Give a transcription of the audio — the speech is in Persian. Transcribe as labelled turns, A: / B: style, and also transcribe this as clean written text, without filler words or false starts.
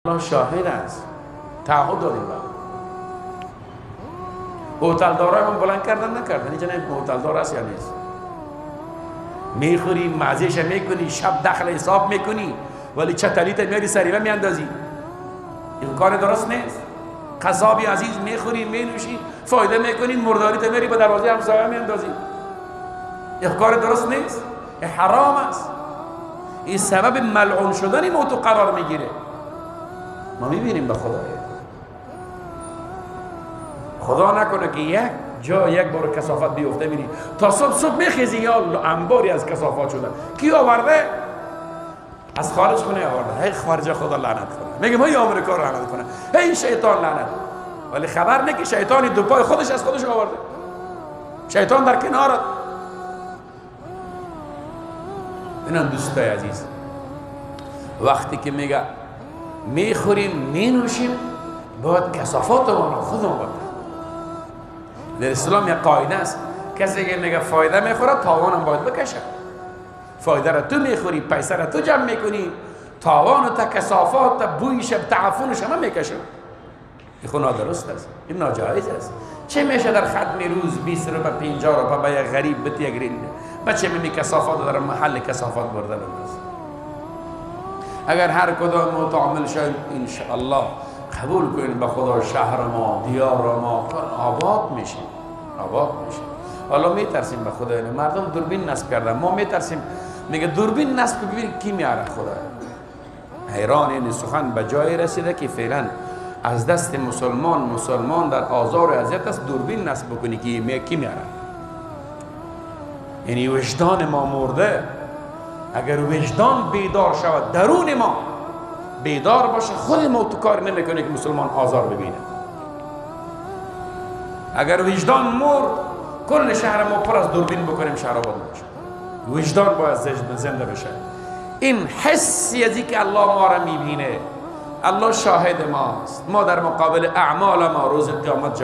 A: الله شاهد است، تعهد داریم. هتل دارایمون بلند کردن نکردن، اینجا نه هتل دار است یا نیست. میخوری مزهش میکنی، شب دخل حساب میکنی، ولی چتلیت میاری سریبه میاندازی. این کار درست نیست. قصابی عزیز میخوری مینوشی، فایده میکنی، مرداریت میاری به دروازه همسایه میاندازی. این کار درست نیست، این حرام است. این سبب ملعون شدن موت قرار میگیره. ما میبینیم به خدا نکنه که یک جا یک بار کثافت بیفته میری تا صبح میخیزی یا انباری از کثافات شده. کی آورده؟ از خارج خونه آورده. هی خارج خدا لعنت کنه، میگه ما آمریکا رو لعنت کنه، هی شیطان لعنت. ولی خبر نه که شیطانی دو پای خودش از خودش آورده. شیطان در کنارت. اینا دوستای عزیز، وقتی که میگه میخوریم مینوشیم باید کثافاتمون رو خودمون بکنیم. در اسلام یک قاعده است، کسی که میگه فایده میخوره تاوانم باید بکشه. فایده را تو میخوری، پیسه را تو جمع میکنی، تاوان و کثافات بویش تعفنش همه میکشه. این خود نادرست است، این ناجایز است. چه میشه در ختم روز 20 روپه 50 روپه به یک غریب بتی یک ریل بچه میمی کثافات در محل کثافات برده بندازه. اگر هر کدام متعامل شد انشاءالله قبول کنید به خدا، شهر ما دیار ما آباد میشه، آباد میشه. حالا میترسیم به خدا، مردم دوربین نصب کردن، ما میترسیم. میگه دوربین نصب ببینید کی میاره خدا. حیران این سخن به جای رسیده که فعلا از دست مسلمان در آزار و اذیت است دوربین نصب بکنی که کی میاره. یعنی وجدان ما مرده. اگر وجدان بیدار شود، درون ما بیدار باشه، خود ما تو کار نمیکنه که مسلمان آزار ببینه. اگر وجدان مرد، کل شهر ما پر از دوربین بکنیم شهر آباد نمیشه. وجدان باید زنده بشه. این حسی ازی که الله ما را میبینه، الله شاهد ماست، ما در مقابل اعمال ما روز قیامت